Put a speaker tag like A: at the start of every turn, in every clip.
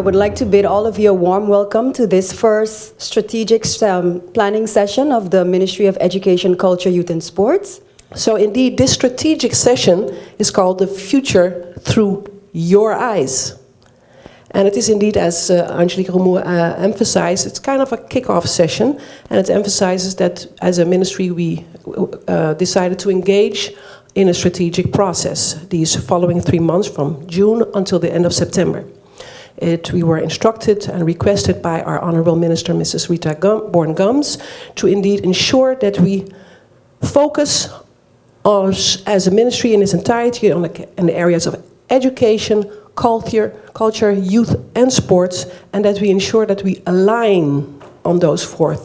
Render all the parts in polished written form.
A: would like to bid all of you a warm welcome to this first strategic planning session of the Ministry of Education, Culture, Youth and Sports.
B: So indeed, this strategic session is called The Future Through Your Eyes. And it is indeed, as Angelique Romoux emphasized, it's kind of a kick-off session, and it emphasizes that as a ministry we decided to engage in a strategic process these following 3 months from June until the end of September. We were instructed and requested by our Honourable Minister, Mrs. Rita Born-Gums, to indeed ensure that we focus as a ministry in its entirety on the areas of education, culture, youth and sports, and that we ensure that we align on those four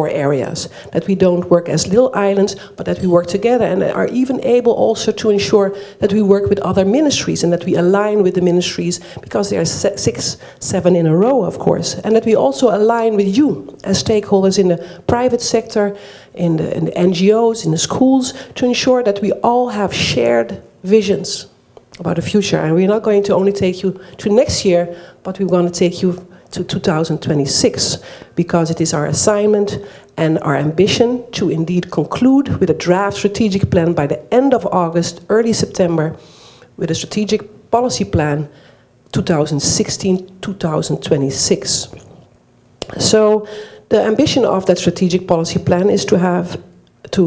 B: areas, that we don't work as little islands, but that we work together and are even able also to ensure that we work with other ministries and that we align with the ministries, because there are 6, 7 in a row, of course, and that we also align with you as stakeholders in the private sector, in the NGOs, in the schools, to ensure that we all have shared visions about the future. And we're not going to only take you to next year, but we're going to take you to 2026, because it is our assignment and our ambition to indeed conclude with a draft strategic plan by the end of August, early September, with a strategic policy plan 2016-2026. So the ambition of that strategic policy plan is to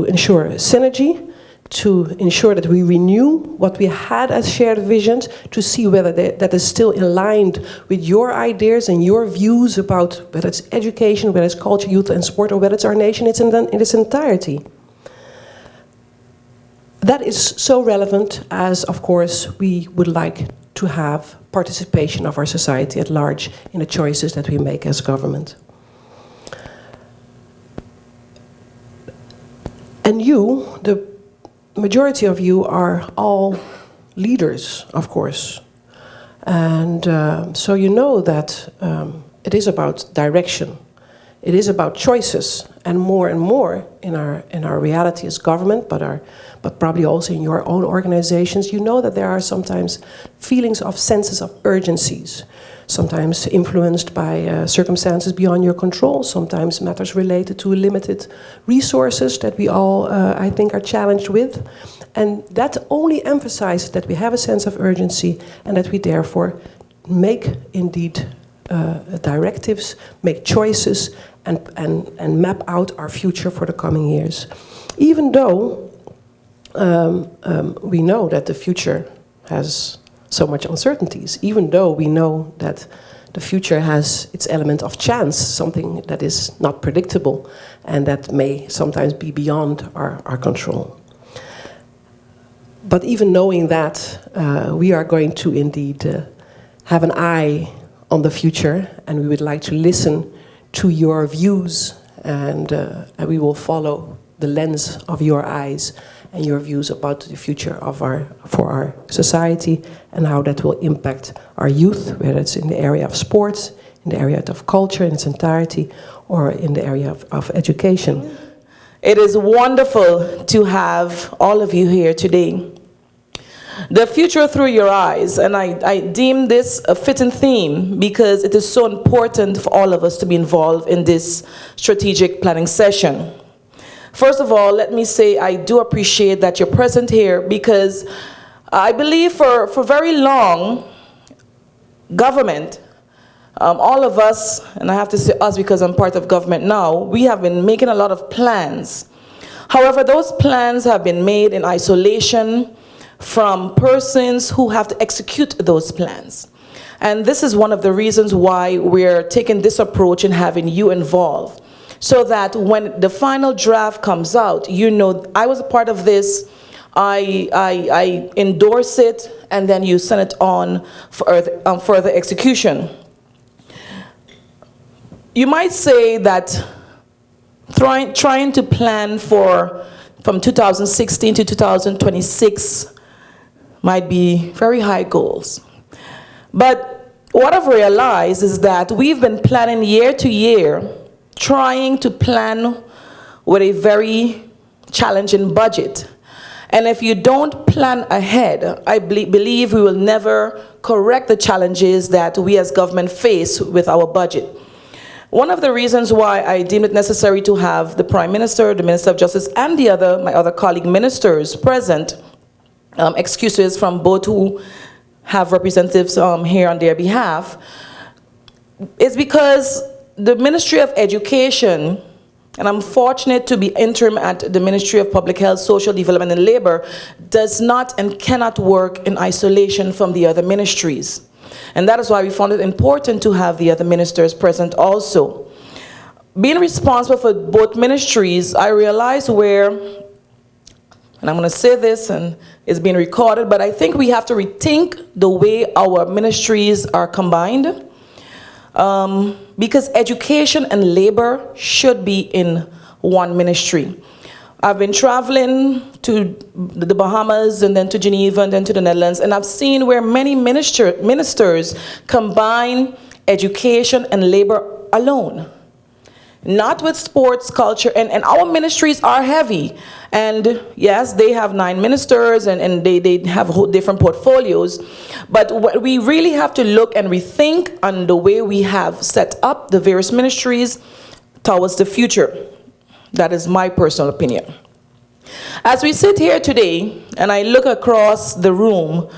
B: ensure synergy, to ensure that we renew what we had as shared visions, to see whether that is still aligned with your ideas and your views about whether it's education, whether it's culture, youth and sport, or whether it's our nation in its entirety. That is so relevant as, of course, we would like to have participation of our society at large in the choices that we make as government. And you, the majority of you, are all leaders, of course. And so you know that it is about direction. It is about choices, and more in our reality as government, but probably also in your own organizations. You know that there are sometimes feelings of senses of urgencies, sometimes influenced by circumstances beyond your control, sometimes matters related to limited resources that we all, I think, are challenged with. And that only emphasizes that we have a sense of urgency and that we therefore make indeed directives, make choices, and map out our future for the coming years. Even though we know that the future has so much uncertainties, even though we know that the future has its element of chance, something that is not predictable and that may sometimes be beyond our control. But even knowing that, we are going to indeed have an eye on the future, and we would like to listen to your views, and we will follow the lens of your eyes and your views about the future of for our society and how that will impact our youth, whether it's in the area of sports, in the area of culture in its entirety, or in the area of education.
C: It is wonderful to have all of you here today. The future through your eyes, and I deem this a fitting theme because it is so important for all of us to be involved in this strategic planning session. First of all, let me say I do appreciate that you're present here, because I believe for very long, government, all of us, and I have to say us because I'm part of government now, we have been making a lot of plans. However, those plans have been made in isolation from persons who have to execute those plans. And this is one of the reasons why we're taking this approach and having you involved, so that when the final draft comes out, you know, I was a part of this, I endorse it, and then you send it on for further execution. You might say that trying to plan from 2016 to 2026 might be very high goals. But what I've realized is that we've been planning year to year, trying to plan with a very challenging budget. And if you don't plan ahead, I believe we will never correct the challenges that we as government face with our budget. One of the reasons why I deem it necessary to have the Prime Minister, the Minister of Justice, and my other colleague ministers present, excuses from both who have representatives here on their behalf, is because the Ministry of Education, and I'm fortunate to be interim at the Ministry of Public Health, Social Development and Labor, does not and cannot work in isolation from the other ministries. And that is why we found it important to have the other ministers present also. Being responsible for both ministries, I realized where, and I'm going to say this and it's being recorded, but I think we have to rethink the way our ministries are combined. Because education and labor should be in one ministry. I've been traveling to the Bahamas and then to Geneva and then to the Netherlands, and I've seen where many ministers combine education and labor alone. Not with sports, culture, and our ministries are heavy. And yes, they have 9 ministers and they have different portfolios. But we really have to look and rethink on the way we have set up the various ministries towards the future. That is my personal opinion. As we sit here today and I look across the room,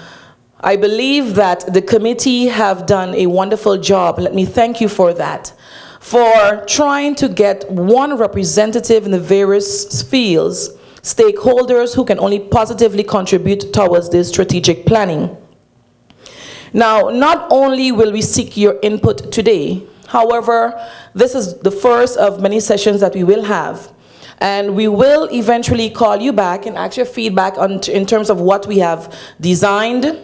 C: I believe that the committee have done a wonderful job. Let me thank you for that, for trying to get one representative in the various fields, stakeholders who can only positively contribute towards this strategic planning. Now, not only will we seek your input today, however, this is the first of many sessions that we will have. And we will eventually call you back and ask your feedback in terms of what we have designed.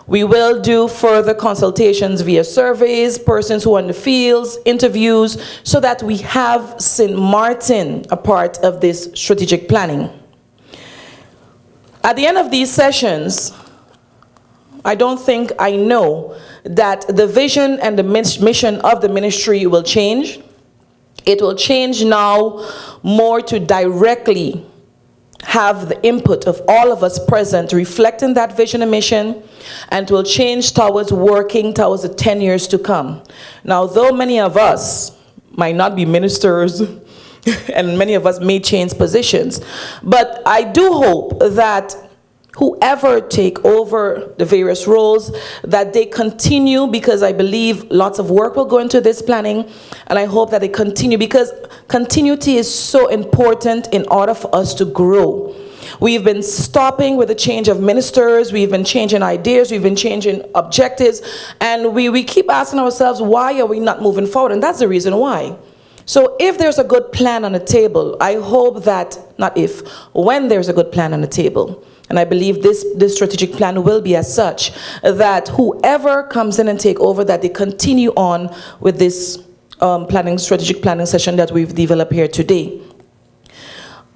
C: We will do further consultations via surveys, persons who are in the fields, interviews, so that we have St. Martin a part of this strategic planning. At the end of these sessions, I don't think I know that the vision and the mission of the ministry will change. It will change now more to directly have the input of all of us present reflecting that vision and mission, and will change towards working towards the 10 years to come. Now, though many of us might not be ministers and many of us may change positions, but I do hope that whoever take over the various roles, that they continue, because I believe lots of work will go into this planning, and I hope that they continue, because continuity is so important in order for us to grow. We've been stopping with the change of ministers, we've been changing ideas, we've been changing objectives, and we keep asking ourselves, why are we not moving forward? And that's the reason why. So if there's a good plan on the table, I hope that, not if, when there's a good plan on the table, and I believe this strategic plan will be as such, that whoever comes in and take over, that they continue on with this strategic planning session that we've developed here today.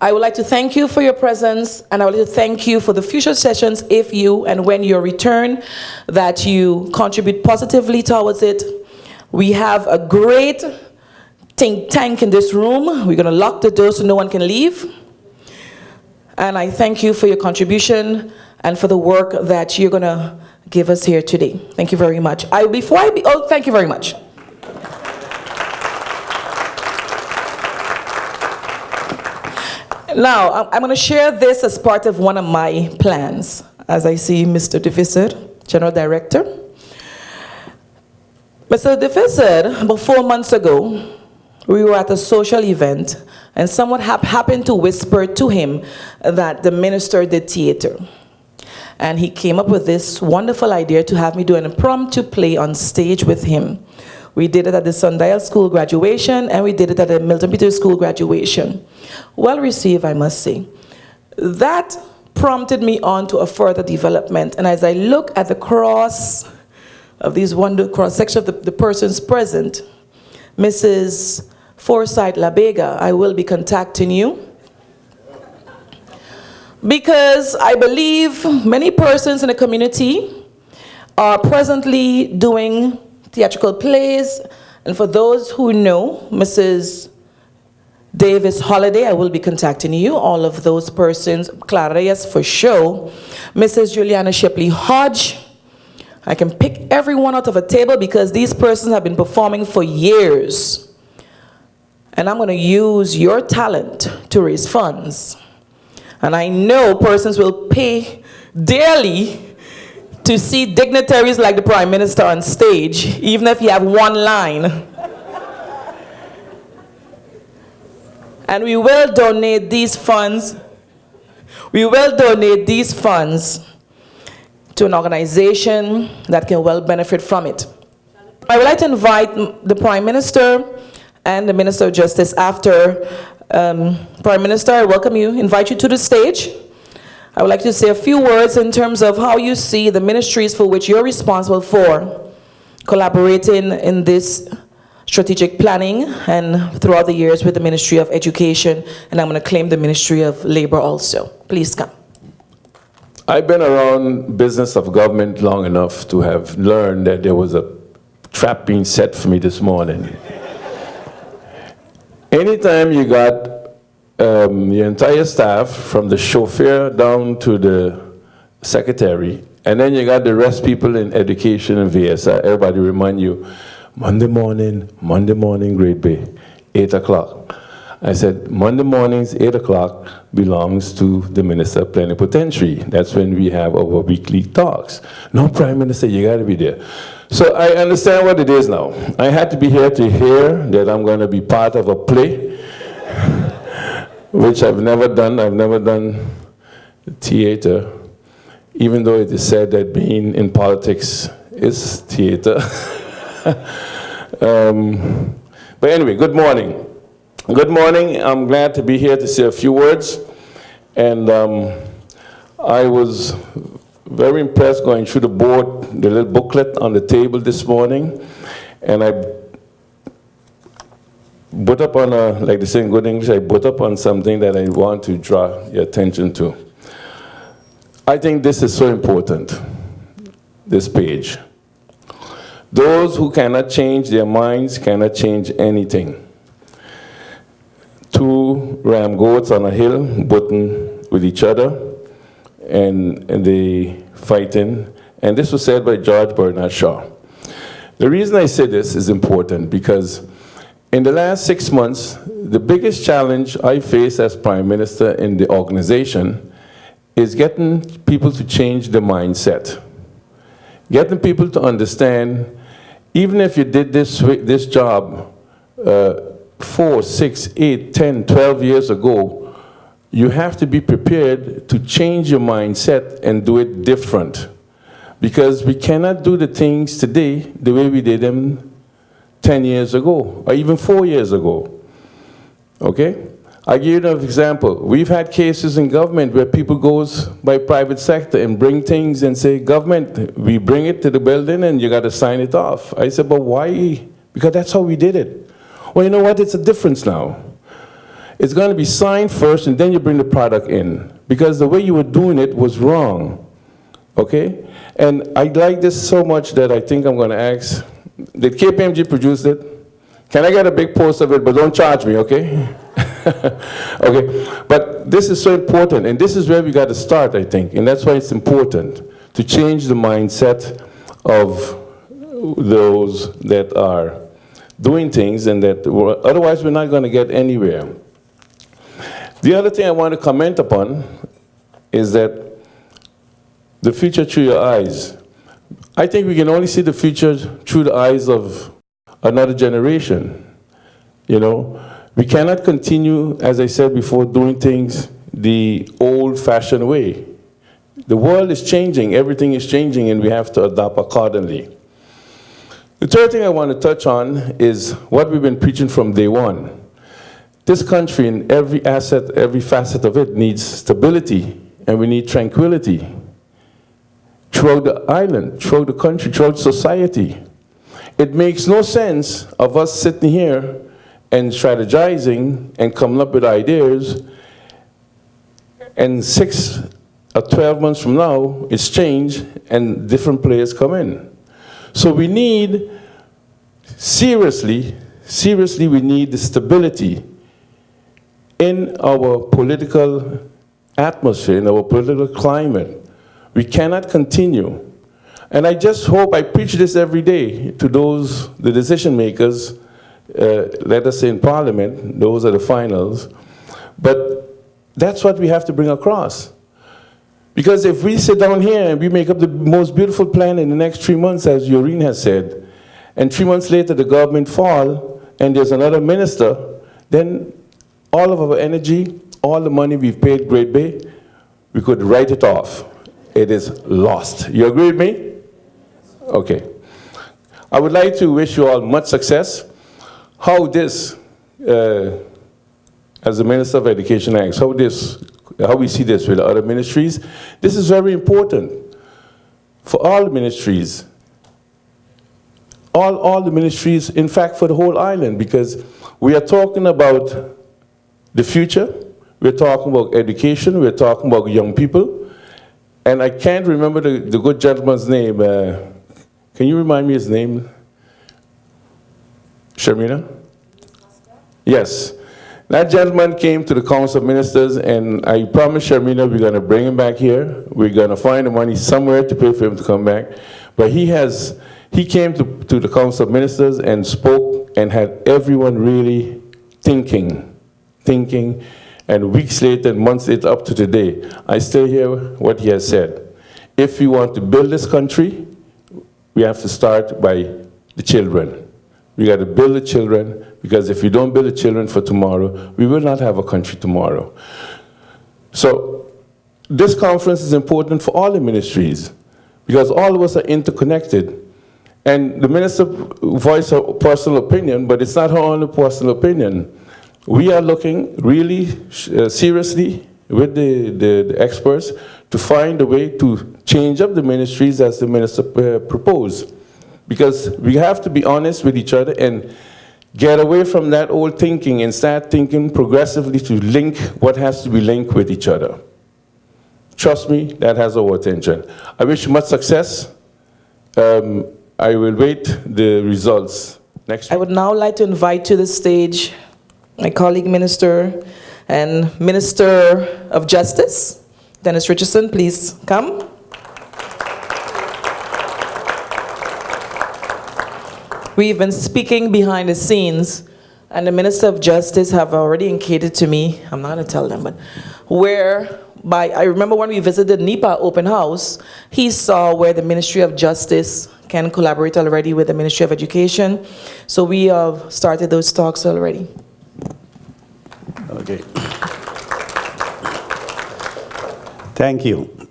C: I would like to thank you for your presence, and I would like to thank you for the future sessions if you and when you return, that you contribute positively towards it. We have a great think tank in this room. We're going to lock the door so no one can leave. And I thank you for your contribution and for the work that you're going to give us here today. Thank you very much. Thank you very much. Now, I'm going to share this as part of one of my plans. As I see Mr. DeVisser, General Director. Mr. DeVisser, about 4 months ago, we were at a social event, and someone happened to whisper to him that the minister did theater. And he came up with this wonderful idea to have me do an impromptu play on stage with him. We did it at the Sundial School graduation, and we did it at the Milton Peters School graduation. Well received, I must say. That prompted me on to a further development. And as I look at the cross of these cross-section of the persons present, Mrs. Forsyth Labega, I will be contacting you, because I believe many persons in the community are presently doing theatrical plays, and for those who know Mrs. Davis Holiday, I will be contacting you, all of those persons, Clara Reyes for sure, Mrs. Juliana Shipley Hodge, I can pick everyone out of a table because these persons have been performing for years. And I'm going to use your talent to raise funds. And I know persons will pay dearly to see dignitaries like the Prime Minister on stage, even if you have one line. And we will donate these funds. We will donate these funds to an organization that can well benefit from it. I would like to invite the Prime Minister and the Minister of Justice after. Prime Minister, I welcome you, invite you to the stage. I would like to say a few words in terms of how you see the ministries for which you're responsible for collaborating in this strategic planning and throughout the years with the Ministry of Education, and I'm going to claim the Ministry of Labor also. Please come.
D: I've been around business of government long enough to have learned that there was a trap being set for me this morning. Anytime you got your entire staff, from the chauffeur down to the secretary, and then you got the rest people in education and VSI, everybody remind you, Monday morning, grade B, 8 o'clock. I said, Monday mornings, 8 o'clock, belongs to the Minister Plenipotentiary. That's when we have our weekly talks. No, Prime Minister, you got to be there. So I understand what it is now. I had to be here to hear that I'm going to be part of a play, which I've never done. I've never done theater, even though it is said that being in politics is theater. But anyway, good morning. Good morning. I'm glad to be here to say a few words. And I was very impressed going through the board, the little booklet on the table this morning. And I put up on a, like they say in good English, I put up on something that I want to draw your attention to. I think this is so important, this page. Those who cannot change their minds cannot change anything. Two ram goats on a hill butting with each other, and they fighting. And this was said by George Bernard Shaw. The reason I say this is important because in the last 6 months, the biggest challenge I face as Prime Minister in the organization is getting people to change their mindset. Getting people to understand, even if you did this job 4, 6, 8, 10, 12 years ago, you have to be prepared to change your mindset and do it different. Because we cannot do the things today the way we did them 10 years ago, or even 4 years ago. Okay? I'll give you an example. We've had cases in government where people goes by private sector and bring things and say, government, we bring it to the building and you got to sign it off. I said, but why? Because that's how we did it. Well, you know what? It's a difference now. It's going to be signed first and then you bring the product in. Because the way you were doing it was wrong. Okay? And I like this so much that I think I'm going to ask, did KPMG produce it? Can I get a big post of it, but don't charge me, okay? Okay, but this is so important, and this is where we got to start, I think, and that's why it's important to change the mindset of those that are doing things, and that otherwise we're not going to get anywhere. The other thing I want to comment upon is that the future through your eyes. I think we can only see the future through the eyes of another generation. You know, we cannot continue, as I said before, doing things the old-fashioned way. The world is changing, everything is changing, and we have to adapt accordingly. The third thing I want to touch on is what we've been preaching from day one. This country, in every facet of it, needs stability, and we need tranquility throughout the island, throughout the country, throughout society. It makes no sense of us sitting here and strategizing and coming up with ideas, and 6 or 12 months from now, it's changed and different players come in. So we need, seriously, we need the stability in our political atmosphere, in our political climate. We cannot continue. And I just hope, I preach this every day to those, the decision makers, let us say in Parliament, those are the finals, but that's what we have to bring across. Because if we sit down here and we make up the most beautiful plan in the next 3 months, as Yoreen has said, and 3 months later the government fall, and there's another minister, then all of our energy, all the money we've paid Great Bay, we could write it off. It is lost. You agree with me? Okay. I would like to wish you all much success. How this, as the Minister of Education asks, how we see this with other ministries, this is very important for all the ministries. All the ministries, in fact, for the whole island, because we are talking about the future, we're talking about education, we're talking about young people, and I can't remember the good gentleman's name. Can you remind me his name? Sharmina? Yes. That gentleman came to the Council of Ministers, and I promised Sharmina we're going to bring him back here. We're going to find the money somewhere to pay for him to come back. But he came to the Council of Ministers and spoke and had everyone really thinking. And weeks later and months later up to today, I still hear what he has said. If we want to build this country, we have to start by the children. We got to build the children, because if we don't build the children for tomorrow, we will not have a country tomorrow. So this conference is important for all the ministries, because all of us are interconnected. And the minister voiced her personal opinion, but it's not her only personal opinion. We are looking really seriously with the experts to find a way to change up the ministries as the minister proposed. Because we have to be honest with each other and get away from that old thinking and start thinking progressively to link what has to be linked with each other. Trust me, that has our attention. I wish you much success. I will wait the results next week.
C: I would now like to invite to the stage my colleague minister and Minister of Justice, Dennis Richardson. Please come. We've been speaking behind the scenes, and the Minister of Justice have already indicated to me, I'm not going to tell them, but I remember when we visited NEPA open house, he saw where the Ministry of Justice can collaborate already with the Ministry of Education. So we have started those talks already.
E: Okay. Thank you.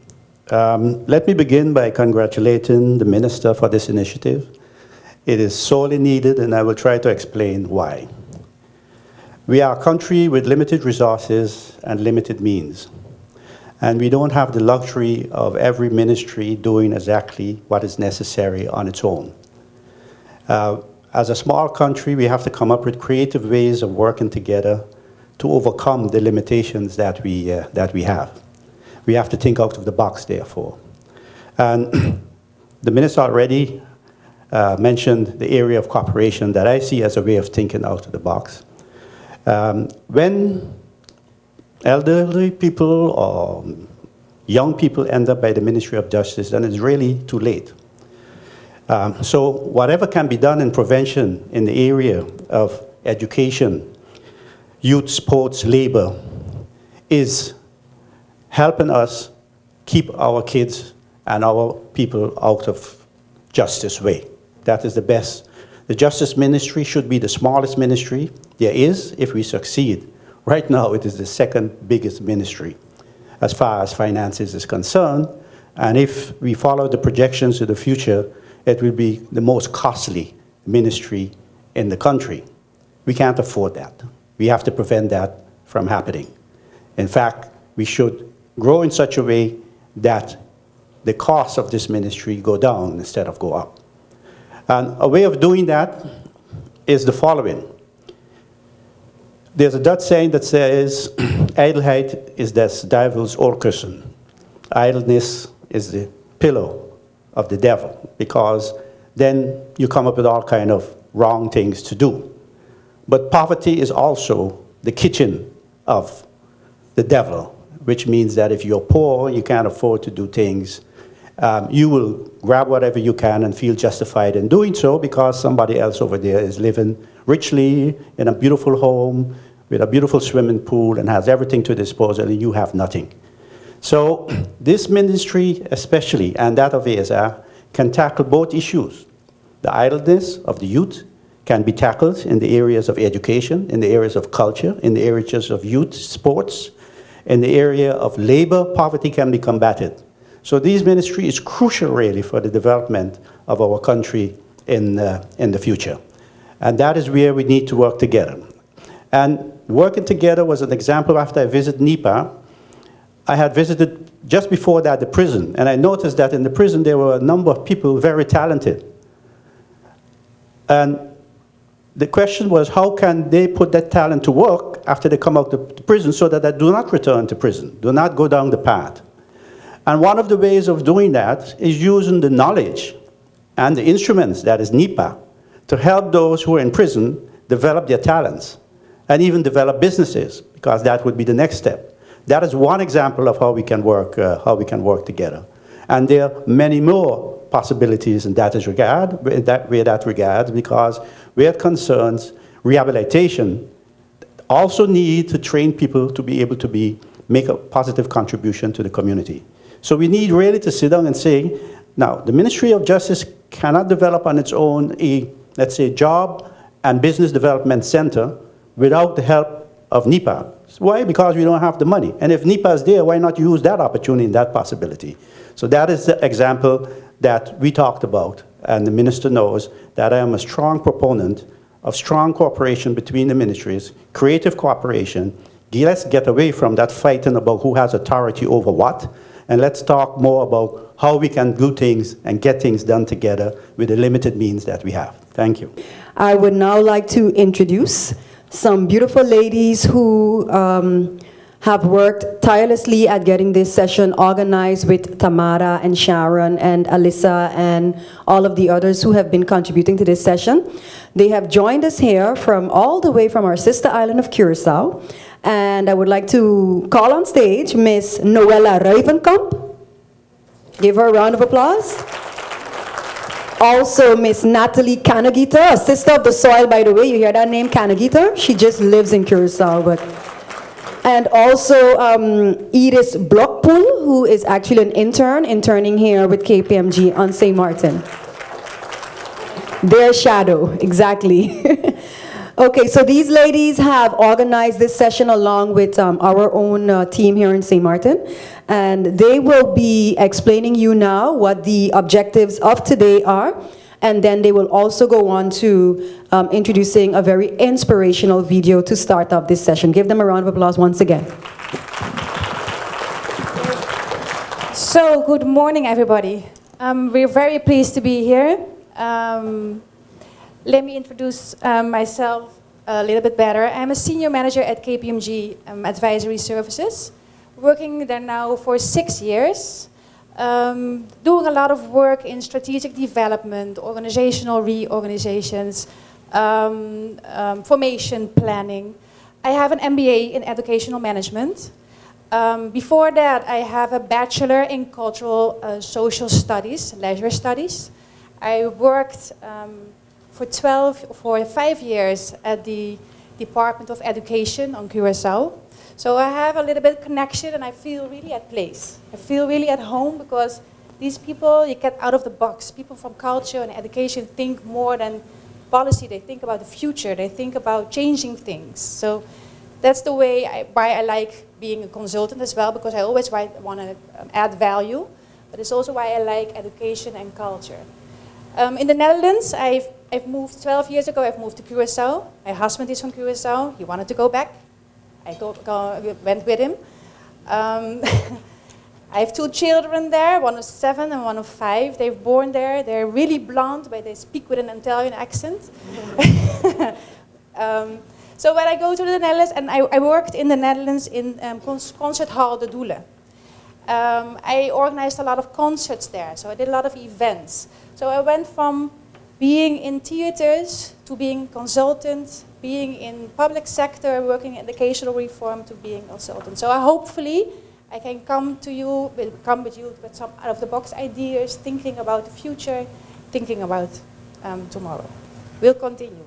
E: Let me begin by congratulating the Minister for this initiative. It is sorely needed, and I will try to explain why. We are a country with limited resources and limited means, and we don't have the luxury of every ministry doing exactly what is necessary on its own. As a small country, we have to come up with creative ways of working together to overcome the limitations that we have. We have to think out of the box, therefore. And the Minister already mentioned the area of cooperation that I see as a way of thinking out of the box. When elderly people or young people end up by the Ministry of Justice, then it's really too late. So whatever can be done in prevention in the area of education, youth, sports, labor, is helping us keep our kids and our people out of justice way. That is the best. The Justice Ministry should be the smallest ministry there is if we succeed. Right now, it is the second biggest ministry as far as finances is concerned. And if we follow the projections of the future, it will be the most costly ministry in the country. We can't afford that. We have to prevent that from happening. In fact, we should grow in such a way that the cost of this ministry go down instead of go up. And a way of doing that is the following. There's a Dutch saying that says, "Ijdelheid is des duivels oorkussen." Idleness is the pillow of the devil, because then you come up with all kind of wrong things to do. But poverty is also the kitchen of the devil, which means that if you're poor, you can't afford to do things, You will grab whatever you can and feel justified in doing so because somebody else over there is living richly in a beautiful home with a beautiful swimming pool and has everything to disposal, and you have nothing. So this ministry especially, and that of ASR, can tackle both issues. The idleness of the youth can be tackled in the areas of education, in the areas of culture, in the areas of youth sports, in the area of labor, poverty can be combated. So this ministry is crucial really for the development of our country in the future. And that is where we need to work together. And working together was an example after I visited NEPA. I had visited just before that the prison, and I noticed that in the prison there were a number of people very talented. And the question was, how can they put that talent to work after they come out of prison so that they do not return to prison, do not go down the path? And one of the ways of doing that is using the knowledge and the instruments, that is NEPA, to help those who are in prison develop their talents and even develop businesses, because that would be the next step. That is one example of how we can work together. And there are many more possibilities in that regard, because where it concerns rehabilitation, also need to train people to be able to make a positive contribution to the community. So we need really to sit down and say, now, the Ministry of Justice cannot develop on its own let's say, job and business development center without the help of NEPA. Why? Because we don't have the money. And if NEPA is there, why not use that opportunity and that possibility? So that is the example that we talked about, and the minister knows that I am a strong proponent of strong cooperation between the ministries, creative cooperation. Let's get away from that fighting about who has authority over what, and let's talk more about how we can do things and get things done together with the limited means that we have. Thank you.
A: I would now like to introduce some beautiful ladies who have worked tirelessly at getting this session organized with Tamara and Sharon and Alyssa and all of the others who have been contributing to this session. They have joined us here from all the way from our sister island of Curacao. And I would like to call on stage Miss Noella Ruivenkamp. Give her a round of applause. Also, Miss Natalie Canagita, a sister of the soil, by the way. You hear that name, Canagita? She just lives in Curacao. And also Edith Blockpool, who is actually an interning here with KPMG on St. Martin. Their shadow, exactly. Okay, so these ladies have organized this session along with our own team here in St. Martin. And they will be explaining you now what the objectives of today are. And then they will also go on to introducing a very inspirational video to start off this session. Give them a round of applause once again.
F: So, good morning, everybody. We're very pleased to be here. Let me introduce myself a little bit better. I'm a senior manager at KPMG Advisory Services, working there now for 6 years, doing a lot of work in strategic development, organizational reorganizations, formation planning. I have an MBA in educational management. Before that, I have a bachelor in cultural social studies, leisure studies. I worked for 5 years at the Department of Education on Curacao. So I have a little bit of connection and I feel really at place. I feel really at home because these people, you get out of the box. People from culture and education think more than policy. They think about the future. They think about changing things. So that's the way why I like being a consultant as well, because I always want to add value. But it's also why I like education and culture. In the Netherlands, I've moved 12 years ago. I've moved to Curacao. My husband is from Curacao. He wanted to go back. I went with him. I have 2 children there, one of 7 and one of 5. They're born there. They're really blonde, but they speak with an Italian accent. So when I go to the Netherlands, and I worked in the Netherlands in Concert Hall De Doelen. I organized a lot of concerts there, so I did a lot of events. So I went from being in theaters to being consultant, being in public sector, working in educational reform, to being consultant. So hopefully I can come with you with some out-of-the-box ideas, thinking about the future, thinking about tomorrow. We'll continue.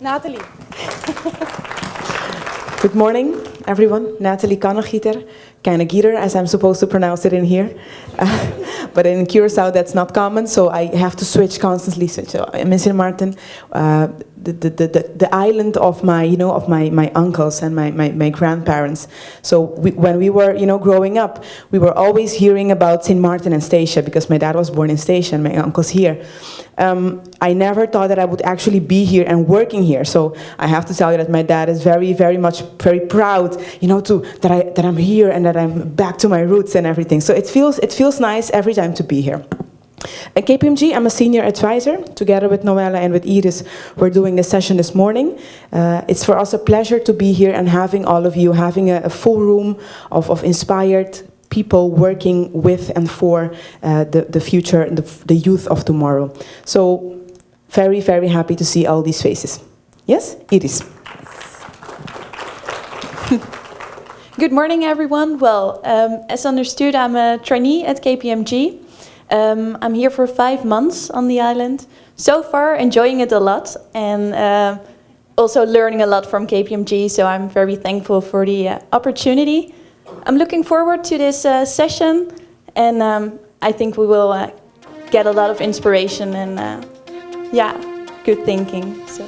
F: Nathalie.
G: Good morning, everyone. Nathalie Kannegieter, as I'm supposed to pronounce it in here. But in Curacao, that's not common, so I have to switch constantly. So I'm in Sint Maarten, the island of my uncles and my grandparents. So when we were growing up, we were always hearing about Sint Maarten and Statia, because my dad was born in Statia and my uncle's here. I never thought that I would actually be here and working here. So I have to tell you that my dad is very proud, that I'm here and that I'm back to my roots and everything. So it feels nice every time to be here. At KPMG, I'm a senior advisor. Together with Noella and with Iris, we're doing this session this morning. It's for us a pleasure to be here and having all of you, having a full room of inspired people working with and for the future, the youth of tomorrow. So very happy to see all these faces. Yes, Iris.
H: Good morning, everyone. Well, as understood, I'm a trainee at KPMG. I'm here for 5 months on the island. So far, enjoying it a lot, and also learning a lot from KPMG, so I'm very thankful for the opportunity. I'm looking forward to this session, and I think we will get a lot of inspiration and, good thinking. So.